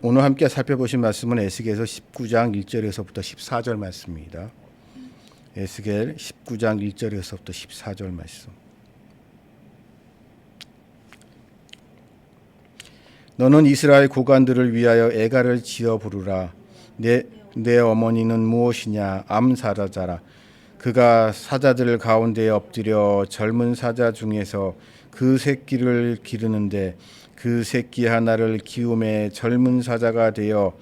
오늘 함께 살펴보신 말씀은 에스겔서 19장 1절에서부터 14절 말씀입니다. 에스겔 19장 1절에서부터 14절 말씀. 너는 이스라엘 고관들을 위하여 애가를 지어 부르라. 내 어머니는 무엇이냐? 암사자라. 그가 사자들 가운데 엎드려 젊은 사자 중에서 그 새끼를 기르는데 그 새끼 하나를 키움에 젊은 사자가 되어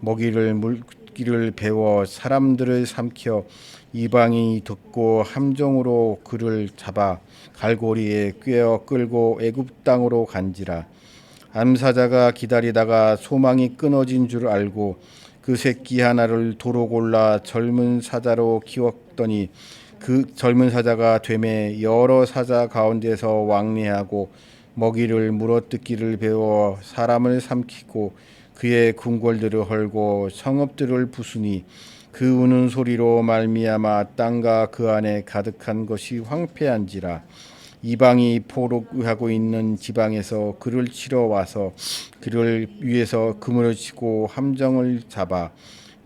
먹이를 물기를 배워 사람들을 삼켜 이방인이 듣고 함정으로 그를 잡아 갈고리에 꿰어 끌고 애굽 땅으로 간지라. 암사자가 기다리다가 소망이 끊어진 줄 알고 그 새끼 하나를 도로 골라 젊은 사자로 키웠더니 그 젊은 사자가 되매 여러 사자 가운데서 왕래하고 먹이를 물어뜯기를 배워 사람을 삼키고 그의 궁궐들을 헐고 성읍들을 부수니 그 우는 소리로 말미암아 땅과 그 안에 가득한 것이 황폐한지라. 이방이 포로하고 있는 지방에서 그를 치러 와서 그를 위해서 그물을 치고 함정을 잡아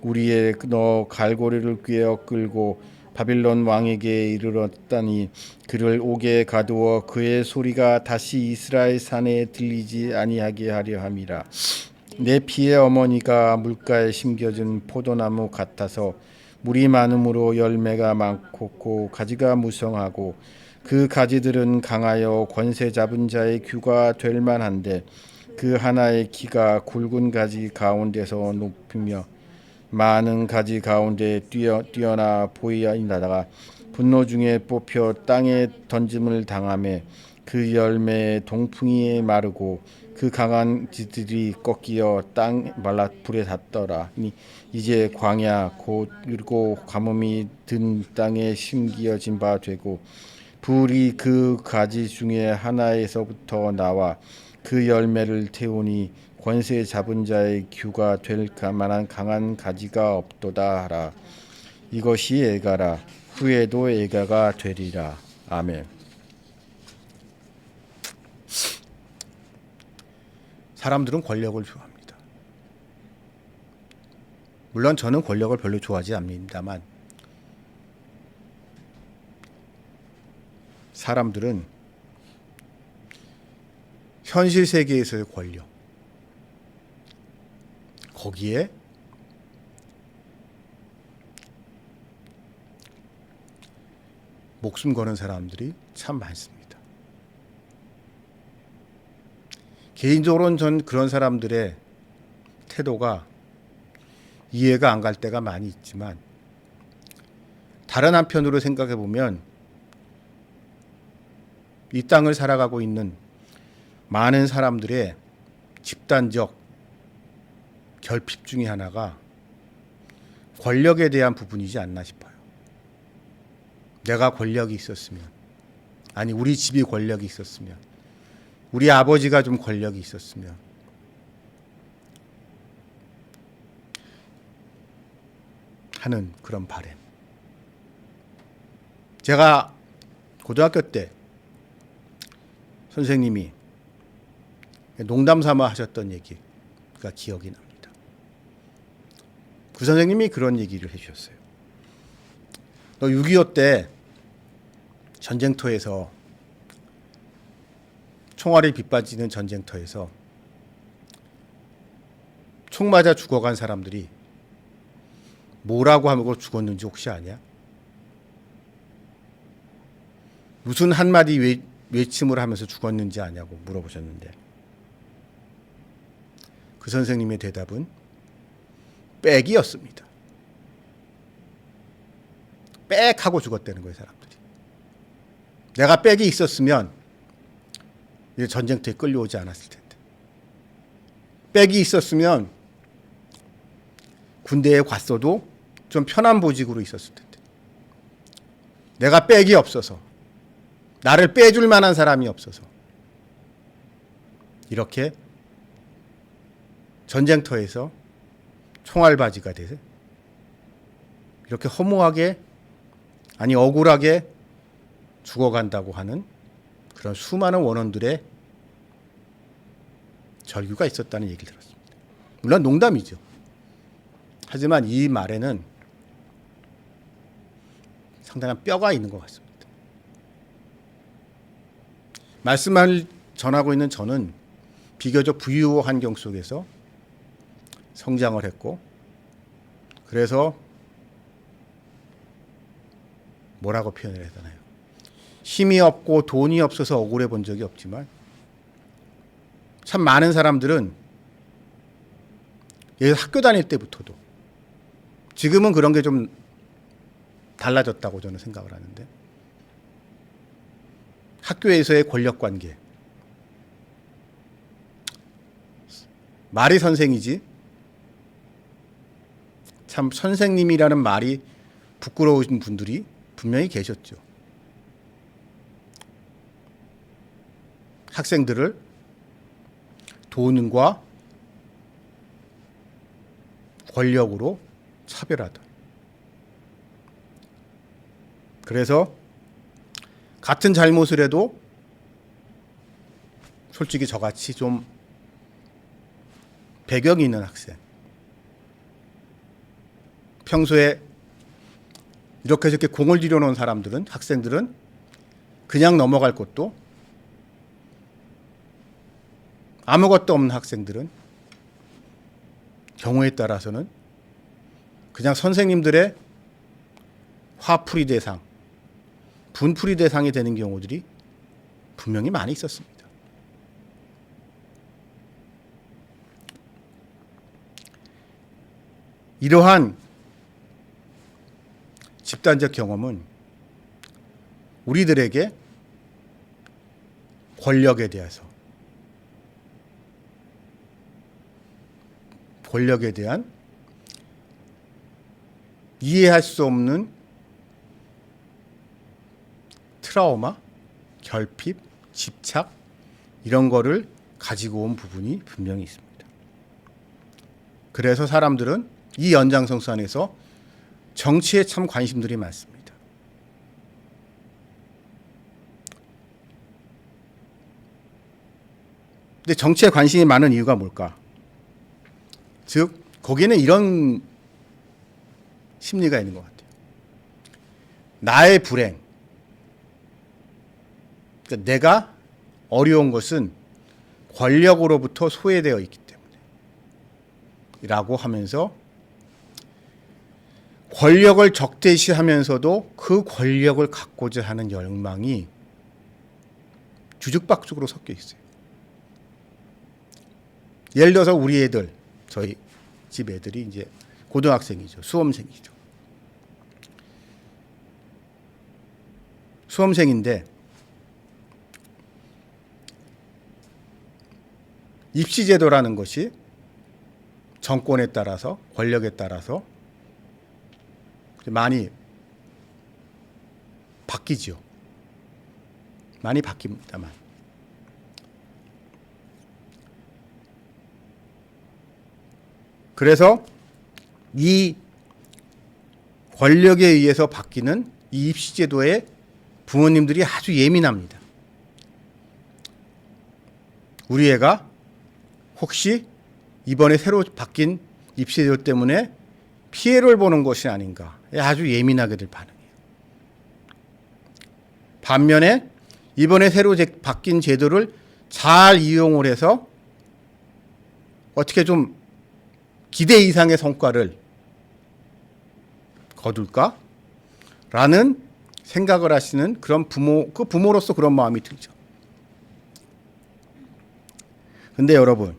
우리에 넣어 갈고리를 꿰어 끌고 바빌론 왕에게 이르렀다니 그를 옥에 가두어 그의 소리가 다시 이스라엘 산에 들리지 아니하게 하려 함이라. 내 피의 어머니가 물가에 심겨진 포도나무 같아서 물이 많음으로 열매가 많고 가지가 무성하고 그 가지들은 강하여 권세 잡은 자의 규가 될 만한데 그 하나의 키가 굵은 가지 가운데서 높으며 많은 가지 가운데 뛰어나 보이나다가 분노 중에 뽑혀 땅에 던짐을 당하매 그 열매의 동풍이에 마르고 그 강한 지들이 꺾이어 땅 말라 불에 닿더라. 이제 광야 곧 그리고 가뭄이 든 땅에 심기어진 바 되고 불이 그 가지 중에 하나에서부터 나와 그 열매를 태우니 권세 잡은 자의 규가 될 만한 강한 가지가 없도다 하라. 이것이 애가라. 후에도 애가가 되리라. 아멘. 사람들은 권력을 좋아합니다. 물론 저는 권력을 별로 좋아하지 않습니다만 사람들은 현실 세계에서의 권력, 거기에 목숨 거는 사람들이 참 많습니다. 개인적으로는 전 그런 사람들의 태도가 이해가 안 갈 때가 많이 있지만 다른 한편으로 생각해 보면 이 땅을 살아가고 있는 많은 사람들의 집단적 결핍 중에 하나가 권력에 대한 부분이지 않나 싶어요. 내가 권력이 있었으면, 아니 우리 집이 권력이 있었으면, 우리 아버지가 좀 권력이 있었으면 하는 그런 바람. 제가 고등학교 때 선생님이 농담 삼아 하셨던 얘기가 기억이 납니다. 그 선생님이 그런 얘기를 해주셨어요. 너 6.25 때 전쟁터에서 총알이 빗빠지는 전쟁터에서 총 맞아 죽어간 사람들이 뭐라고 하고 죽었는지 혹시 아냐? 무슨 한마디 외침을 하면서 죽었는지 아냐고 물어보셨는데 그 선생님의 대답은 빽이었습니다. 빽 하고 죽었다는 거예요, 사람들이. 내가 빽이 있었으면 이제 전쟁터에 끌려오지 않았을 텐데. 빽이 있었으면 군대에 갔어도 좀 편한 보직으로 있었을 텐데. 내가 빽이 없어서, 나를 빼줄 만한 사람이 없어서 이렇게 전쟁터에서 총알바지가 돼서 이렇게 허무하게, 아니 억울하게 죽어간다고 하는 그런 수많은 원원들의 절규가 있었다는 얘기를 들었습니다. 물론 농담이죠. 하지만 이 말에는 상당한 뼈가 있는 것 같습니다. 말씀을 전하고 있는 저는 비교적 부유한 환경 속에서 성장을 했고, 그래서 뭐라고 표현을 해야 되나요? 힘이 없고 돈이 없어서 억울해 본 적이 없지만 참 많은 사람들은 학교 다닐 때부터도, 지금은 그런 게 좀 달라졌다고 저는 생각을 하는데, 학교에서의 권력관계, 말이 선생이지 참 선생님이라는 말이 부끄러우신 분들이 분명히 계셨죠. 학생들을 돈과 권력으로 차별하다. 그래서 같은 잘못을 해도 솔직히 저같이 좀 배경이 있는 학생, 평소에 이렇게 저렇게 공을 들여놓은 사람들은, 학생들은 그냥 넘어갈 것도, 아무것도 없는 학생들은 경우에 따라서는 그냥 선생님들의 화풀이 대상, 분풀이 대상이 되는 경우들이 분명히 많이 있었습니다. 이러한 집단적 경험은 우리들에게 권력에 대한 이해할 수 없는 트라우마, 결핍, 집착, 이런 거를 가지고 온 부분이 분명히 있습니다. 그래서 사람들은 이 연장선상에서 정치에 참 관심들이 많습니다. 근데 정치에 관심이 많은 이유가 뭘까? 즉, 거기에는 이런 심리가 있는 것 같아요. 나의 불행, 그러니까 내가 어려운 것은 권력으로부터 소외되어 있기 때문에 라고 하면서 권력을 적대시하면서도 그 권력을 갖고자 하는 열망이 주죽박죽으로 섞여 있어요. 예를 들어서 우리 애들, 저희 집 애들이 이제 고등학생이죠. 수험생이죠. 수험생인데 입시제도라는 것이 정권에 따라서, 권력에 따라서 많이 바뀌죠. 많이 바뀝니다만. 그래서 이 권력에 의해서 바뀌는 이 입시제도에 부모님들이 아주 예민합니다. 우리 애가 혹시 이번에 새로 바뀐 입시제도 때문에 피해를 보는 것이 아닌가, 아주 예민하게들 반응해요. 반면에 이번에 새로 바뀐 제도를 잘 이용을 해서 어떻게 좀 기대 이상의 성과를 거둘까? 라는 생각을 하시는 그런 부모로서 그런 마음이 들죠. 근데 여러분,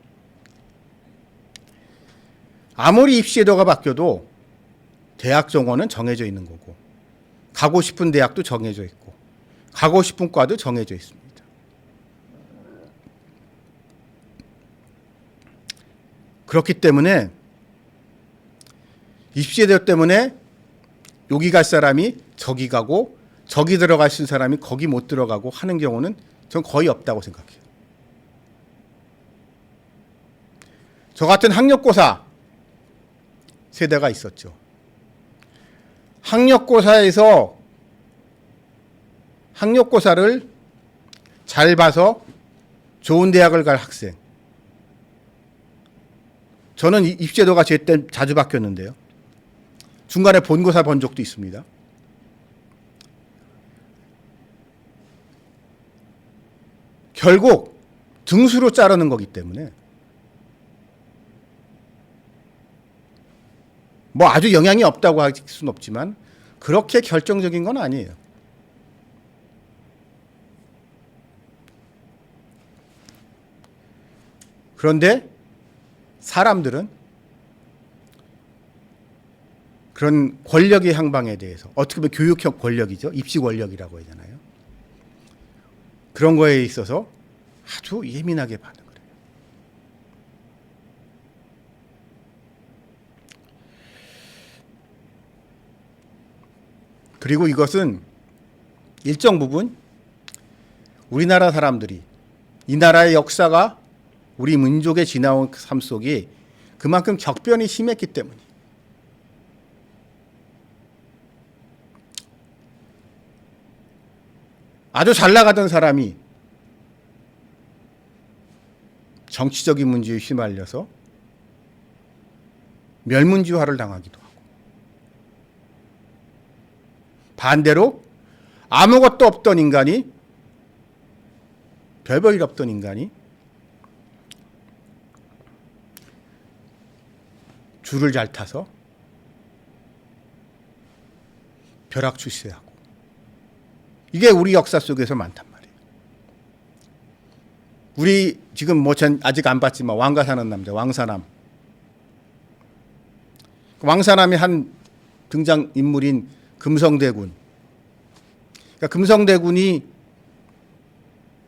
아무리 입시제도가 바뀌어도 대학 정원은 정해져 있는 거고, 가고 싶은 대학도 정해져 있고, 가고 싶은 과도 정해져 있습니다. 그렇기 때문에 입시제도 때문에 여기 갈 사람이 저기 가고, 저기 들어갈 수 있는 사람이 거기 못 들어가고 하는 경우는 전 거의 없다고 생각해요. 저 같은 학력고사 세대가 있었죠. 학력고사를 잘 봐서 좋은 대학을 갈 학생, 저는 입시제도가 제 때 자주 바뀌었는데요. 중간에 본고사 본 적도 있습니다. 결국 등수로 자르는 거기 때문에 뭐 아주 영향이 없다고 할 수는 없지만 그렇게 결정적인 건 아니에요. 그런데 사람들은 그런 권력의 향방에 대해서, 어떻게 보면 교육형 권력이죠. 입시 권력이라고 하잖아요. 그런 거에 있어서 아주 예민하게 반응을 해요. 그리고 이것은 일정 부분 우리나라 사람들이, 이 나라의 역사가 우리 민족의 지나온 삶 속에 그만큼 격변이 심했기 때문이에요. 아주 잘 나가던 사람이 정치적인 문제에 휘말려서 멸문지화를 당하기도 하고, 반대로 아무것도 없던 인간이, 별 볼 일 없던 인간이 줄을 잘 타서 벼락 출세하고, 이게 우리 역사 속에서 많단 말이에요. 우리 지금 뭐 전 아직 안 봤지만 왕가 사는 남자 왕사남. 왕사남의 한 등장 인물인 금성대군. 그러니까 금성대군이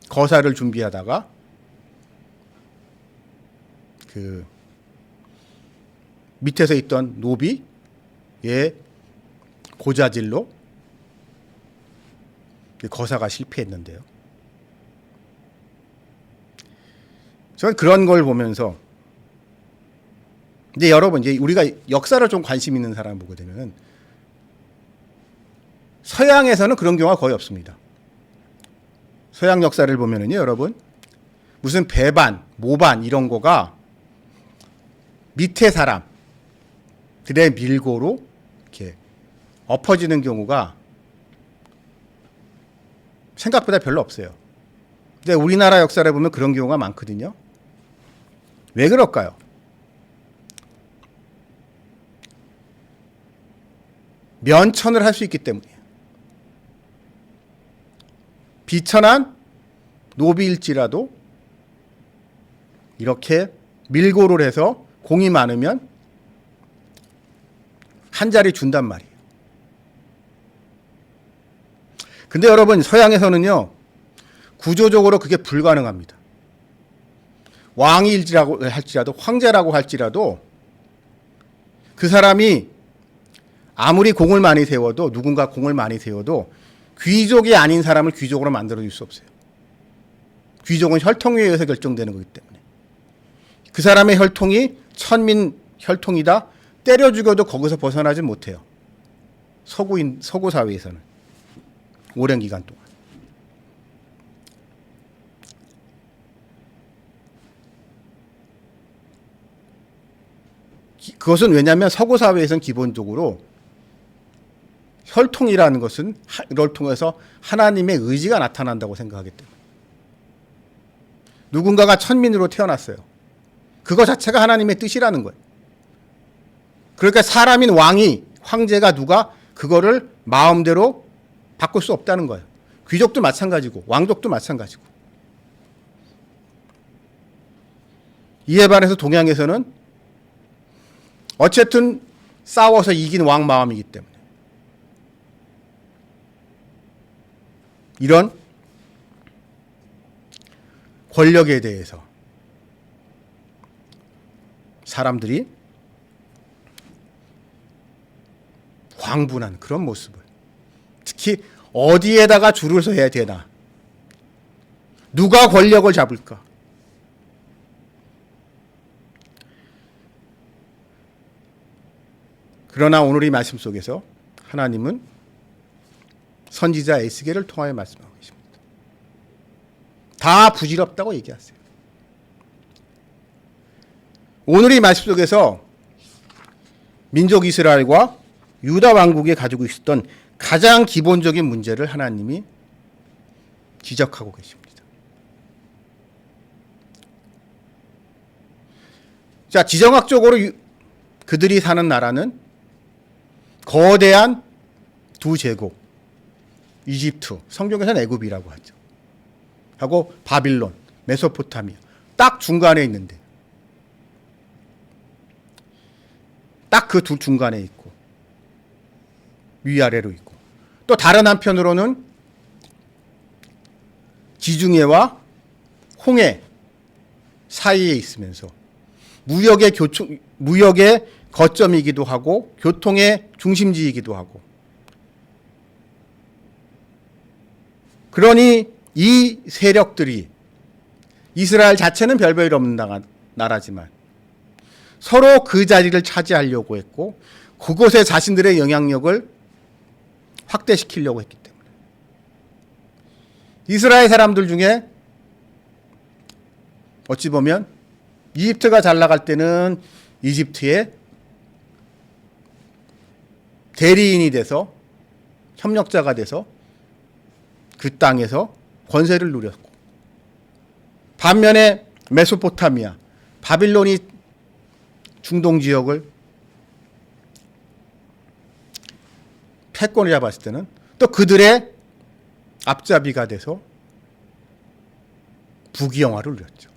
거사를 준비하다가 그 밑에서 있던 노비의 고자질로 거사가 실패했는데요. 저는 그런 걸 보면서, 근데 여러분, 이제 우리가 역사를 좀 관심 있는 사람 보게 되면 서양에서는 그런 경우가 거의 없습니다. 서양 역사를 보면은요, 여러분, 무슨 배반, 모반 이런 거가 밑에 사람들의 밀고로 이렇게 엎어지는 경우가 생각보다 별로 없어요. 근데 우리나라 역사를 보면 그런 경우가 많거든요. 왜 그럴까요? 면천을 할 수 있기 때문이에요. 비천한 노비일지라도 이렇게 밀고를 해서 공이 많으면 한 자리 준단 말이에요. 근데 여러분, 서양에서는요, 구조적으로 그게 불가능합니다. 왕이라고 할지라도, 황제라고 할지라도 그 사람이 아무리 공을 많이 세워도, 누군가 공을 많이 세워도 귀족이 아닌 사람을 귀족으로 만들어줄 수 없어요. 귀족은 혈통에 의해서 결정되는 거기 때문에. 그 사람의 혈통이 천민 혈통이다, 때려 죽여도 거기서 벗어나지 못해요. 서구 사회에서는. 오랜 기간 동안. 그것은 왜냐하면 서구 사회에서는 기본적으로 혈통이라는 것은 이걸 통해서 하나님의 의지가 나타난다고 생각하기 때문에. 누군가가 천민으로 태어났어요. 그거 자체가 하나님의 뜻이라는 거예요. 그러니까 사람인 왕이, 황제가 누가 그거를 마음대로 바꿀 수 없다는 거예요. 귀족도 마찬가지고 왕족도 마찬가지고. 이에 반해서 동양에서는 어쨌든 싸워서 이긴 왕 마음이기 때문에 이런 권력에 대해서 사람들이 광분한 그런 모습을, 특히 어디에다가 줄을 서야 되나, 누가 권력을 잡을까, 그러나 오늘 이 말씀 속에서 하나님은 선지자 에스겔을 통하여 말씀하고 계십니다. 다 부질없다고 얘기하세요. 오늘 이 말씀 속에서 민족 이스라엘과 유다 왕국이 가지고 있었던 가장 기본적인 문제를 하나님이 지적하고 계십니다. 자, 지정학적으로 그들이 사는 나라는 거대한 두 제국, 이집트, 성경에서는 애굽이라고 하죠. 하고 바빌론, 메소포타미아, 딱 중간에 있는데, 딱 그 둘 중간에 있고 위아래로 있고, 또 다른 한편으로는 지중해와 홍해 사이에 있으면서 무역의 거점이기도 하고 교통의 중심지이기도 하고, 그러니 이 세력들이 이스라엘 자체는 별 볼 일 없는 나라지만 서로 그 자리를 차지하려고 했고 그곳에 자신들의 영향력을 확대시키려고 했기 때문에 이스라엘 사람들 중에 어찌 보면 이집트가 잘 나갈 때는 이집트의 대리인이 돼서 협력자가 돼서 그 땅에서 권세를 누렸고, 반면에 메소포타미아, 바빌론이 중동 지역을 패권을 잡았을 때는 또 그들의 앞잡이가 돼서 부귀영화를 누렸죠.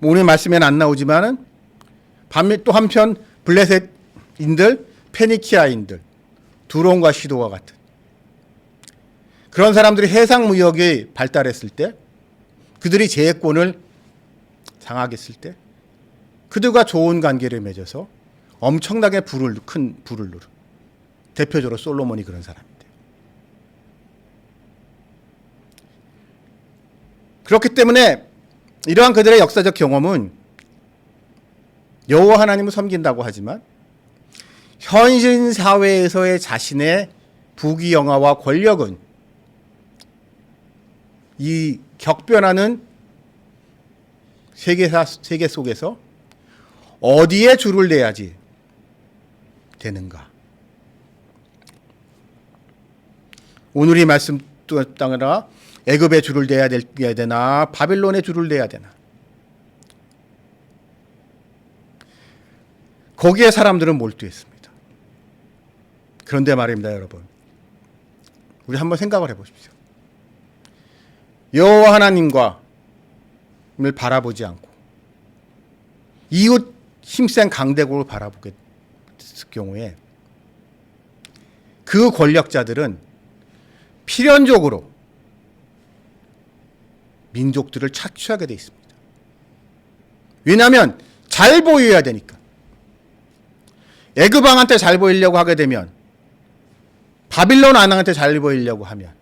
오늘 말씀에는 안 나오지만은 반면 또 한편 블레셋인들, 페니키아인들, 두론과 시도와 같은 그런 사람들이 해상 무역이 발달했을 때, 그들이 제해권을 장악했을 때 그들과 좋은 관계를 맺어서 엄청나게 큰 부를 누른, 대표적으로 솔로몬이 그런 사람인데요. 그렇기 때문에 이러한 그들의 역사적 경험은 여호와 하나님을 섬긴다고 하지만 현실 사회에서의 자신의 부귀영화와 권력은 이 격변하는 세계 속에서 어디에 줄을 내야지 되는가? 오늘 이 말씀 따라 애굽에 줄을 내야 되나, 바빌론에 줄을 내야 되나? 거기에 사람들은 몰두했습니다. 그런데 말입니다, 여러분. 우리 한번 생각을 해보십시오. 여호와 하나님을 바라보지 않고 이웃 힘센 강대국을 바라보게 됐을 경우에 그 권력자들은 필연적으로 민족들을 착취하게 돼 있습니다. 왜냐하면 잘 보여야 되니까. 애굽 왕한테 잘 보이려고 하게 되면, 바빌론 왕한테 잘 보이려고 하면,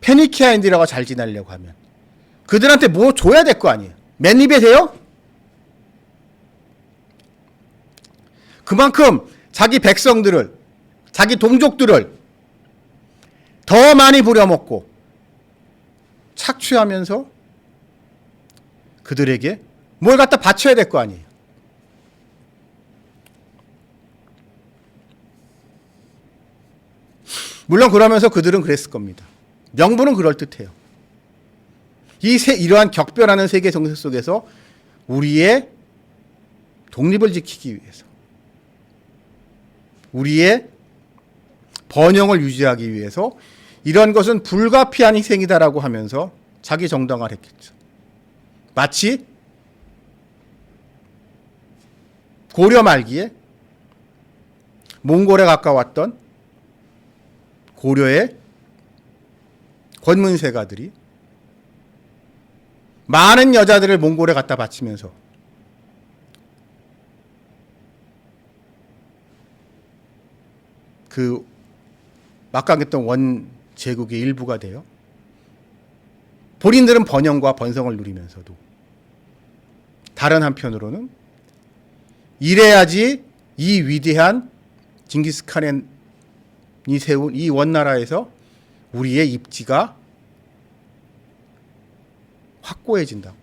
페니키아인들하고 잘 지내려고 하면 그들한테 뭐 줘야 될 거 아니에요. 맨입에 돼요? 그만큼 자기 백성들을, 자기 동족들을 더 많이 부려먹고 착취하면서 그들에게 뭘 갖다 바쳐야 될 거 아니에요. 물론 그러면서 그들은 그랬을 겁니다. 명분은 그럴듯해요. 이러한 격변하는 세계 정세 속에서 우리의 독립을 지키기 위해서, 우리의 번영을 유지하기 위해서 이런 것은 불가피한 희생이다라고 하면서 자기 정당화를 했겠죠. 마치 고려 말기에 몽골에 가까웠던 고려의 권문세가들이 많은 여자들을 몽골에 갖다 바치면서 그 막강했던 원 제국의 일부가 되어 본인들은 번영과 번성을 누리면서도 다른 한편으로는 이래야지 이 위대한 징기스칸이 세운 이 원나라에서 우리의 입지가 확고해진다고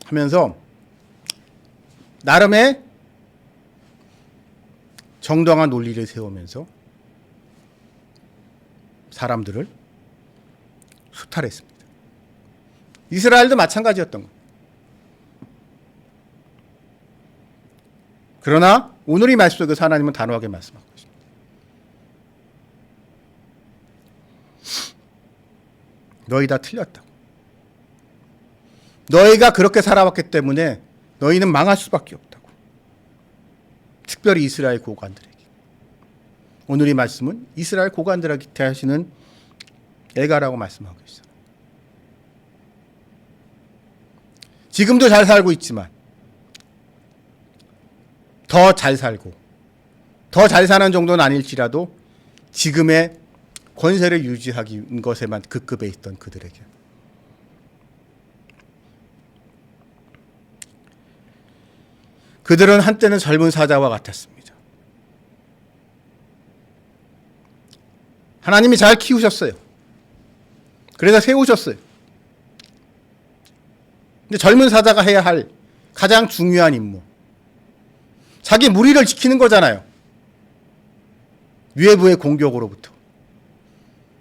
하면서 나름의 정당한 논리를 세우면서 사람들을 수탈했습니다. 이스라엘도 마찬가지였던 거예요. 그러나 오늘 이 말씀 속에서 하나님은 단호하게 말씀하고 있습니다. 너희 다 틀렸다고. 너희가 그렇게 살아왔기 때문에 너희는 망할 수밖에 없다고. 특별히 이스라엘 고관들에게. 오늘 이 말씀은 이스라엘 고관들에게 대하시는 애가라고 말씀하고 있어요. 지금도 잘 살고 있지만 더 잘 살고 더 잘 사는 정도는 아닐지라도 지금의 권세를 유지하기 것에만 급급해 있던 그들에게 그들은 한때는 젊은 사자와 같았습니다. 하나님이 잘 키우셨어요. 그래서 세우셨어요. 근데 젊은 사자가 해야 할 가장 중요한 임무, 자기 무리를 지키는 거잖아요. 외부의 공격으로부터,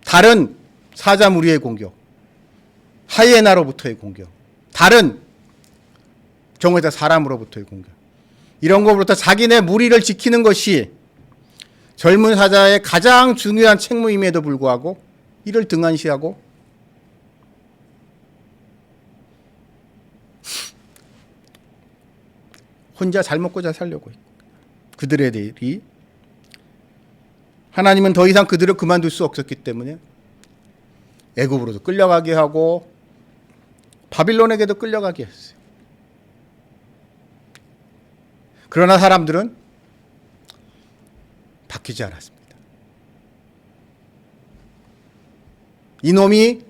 다른 사자 무리의 공격, 하이에나로부터의 공격, 다른 경우에다 사람으로부터의 공격, 이런 것부터 자기네 무리를 지키는 것이 젊은 사자의 가장 중요한 책무임에도 불구하고 이를 등한시하고 혼자 잘 먹고 잘 살려고 했고, 그들의 일이 하나님은 더 이상 그들을 그만둘 수 없었기 때문에 애굽으로도 끌려가게 하고 바빌론에게도 끌려가게 했어요. 그러나 사람들은 바뀌지 않았습니다. 이놈이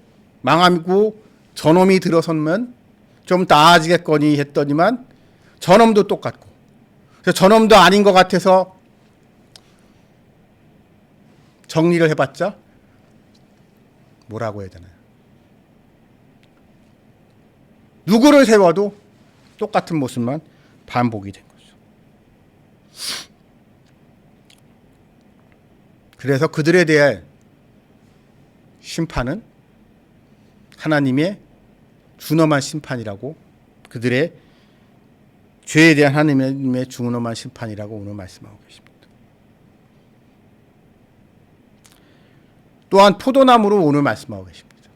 망하고 저놈이 들어서면 좀 나아지겠거니 했더니만 저놈도 똑같고, 그래서 저놈도 아닌 것 같아서 정리를 해봤자 뭐라고 해야 되나요? 누구를 세워도 똑같은 모습만 반복이 된 거죠. 그래서 그들에 대해 심판은 하나님의 준엄한 심판이라고, 그들의 죄에 대한 하나님의 준엄한 심판이라고 오늘 말씀하고 계십니다. 또한 포도나무로 오늘 말씀하고 계십니다.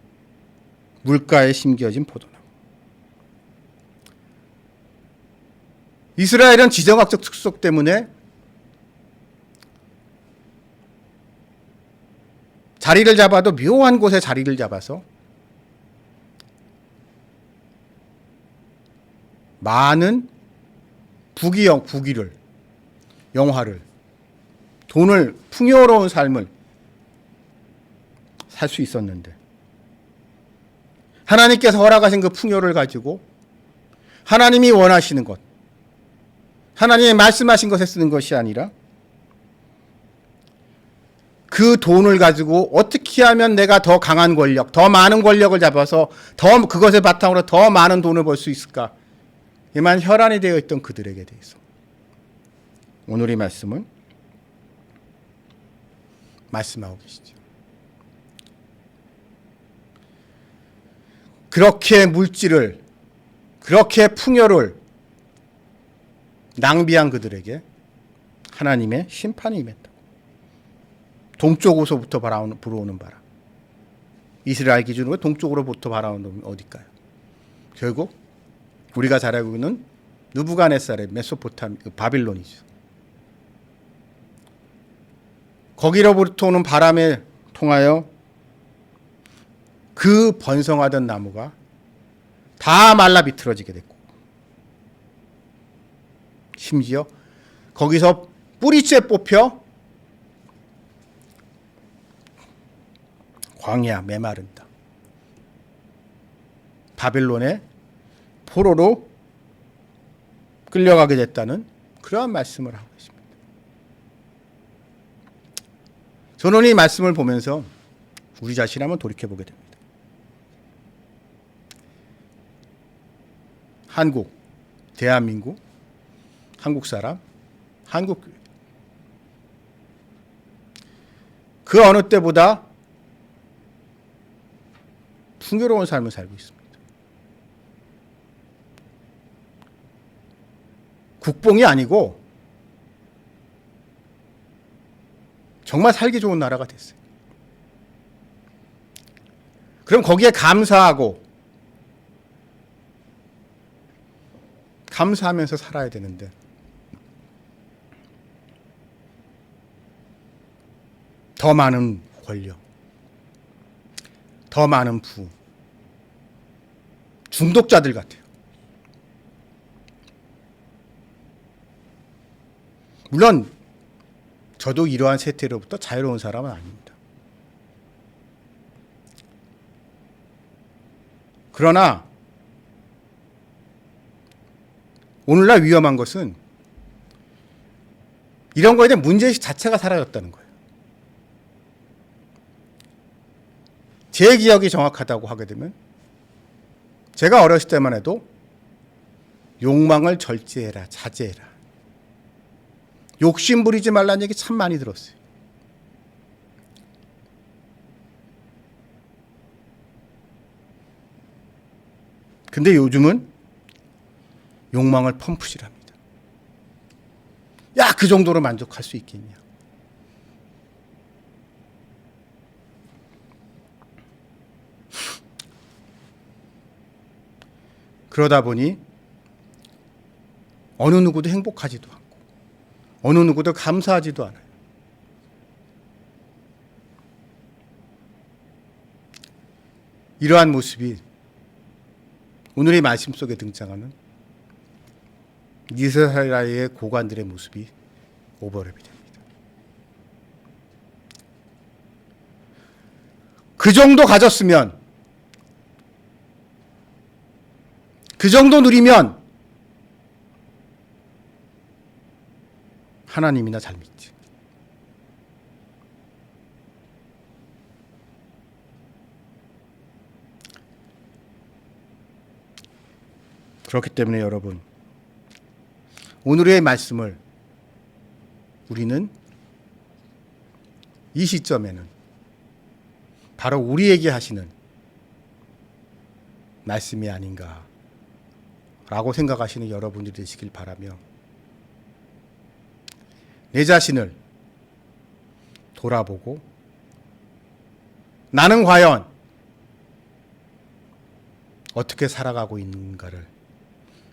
물가에 심겨진 포도나무. 이스라엘은 지정학적 특성 때문에 자리를 잡아도 묘한 곳에 자리를 잡아서 많은 부귀를, 영화를, 돈을, 풍요로운 삶을 살 수 있었는데, 하나님께서 허락하신 그 풍요를 가지고 하나님이 원하시는 것, 하나님이 말씀하신 것에 쓰는 것이 아니라 그 돈을 가지고 어떻게 하면 내가 더 강한 권력, 더 많은 권력을 잡아서 더 그것을 바탕으로 더 많은 돈을 벌 수 있을까, 이만 혈안이 되어 있던 그들에게 대해서 오늘 이 말씀은 말씀하고 계시죠. 그렇게 물질을, 그렇게 풍요를 낭비한 그들에게 하나님의 심판이 임했다고. 동쪽으로부터 불어오는 바람. 이스라엘 기준으로 동쪽으로부터 바라오는 어딜까요? 결국 우리가 잘 알고 있는 느부갓네살의 바빌론이죠. 거기로부터 오는 바람에 통하여 그 번성하던 나무가 다 말라 비틀어지게 됐고, 심지어 거기서 뿌리째 뽑혀 광야 메마른 땅, 바빌론의 포로로 끌려가게 됐다는 그러한 말씀을 하고 있습니다. 저는 이 말씀을 보면서 우리 자신 한번 돌이켜보게 됩니다. 한국, 대한민국, 한국 사람, 한국 교회. 그 어느 때보다 풍요로운 삶을 살고 있습니다. 국뽕이 아니고 정말 살기 좋은 나라가 됐어요. 그럼 거기에 감사하고 감사하면서 살아야 되는데 더 많은 권력, 더 많은 부, 중독자들 같아요. 물론 저도 이러한 세태로부터 자유로운 사람은 아닙니다. 그러나 오늘날 위험한 것은 이런 거에 대한 문제의식 자체가 사라졌다는 거예요. 제 기억이 정확하다고 하게 되면 제가 어렸을 때만 해도 욕망을 절제해라, 자제해라. 욕심 부리지 말라는 얘기 참 많이 들었어요. 근데 요즘은 욕망을 펌프질합니다. 야, 그 정도로 만족할 수 있겠냐. 그러다 보니 어느 누구도 행복하지도 않고 어느 누구도 감사하지도 않아요. 이러한 모습이 오늘의 말씀 속에 등장하는 이스라엘의 고관들의 모습이 오버랩이 됩니다. 그 정도 가졌으면, 그 정도 누리면 하나님이나 잘 믿지. 그렇기 때문에 여러분, 오늘의 말씀을 우리는 이 시점에는 바로 우리에게 하시는 말씀이 아닌가라고 생각하시는 여러분들이 되시길 바라며, 내 자신을 돌아보고 나는 과연 어떻게 살아가고 있는가를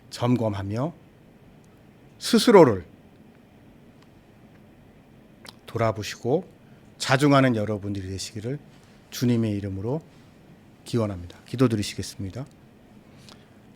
점검하며 스스로를 돌아보시고 자중하는 여러분들이 되시기를 주님의 이름으로 기원합니다. 기도드리시겠습니다.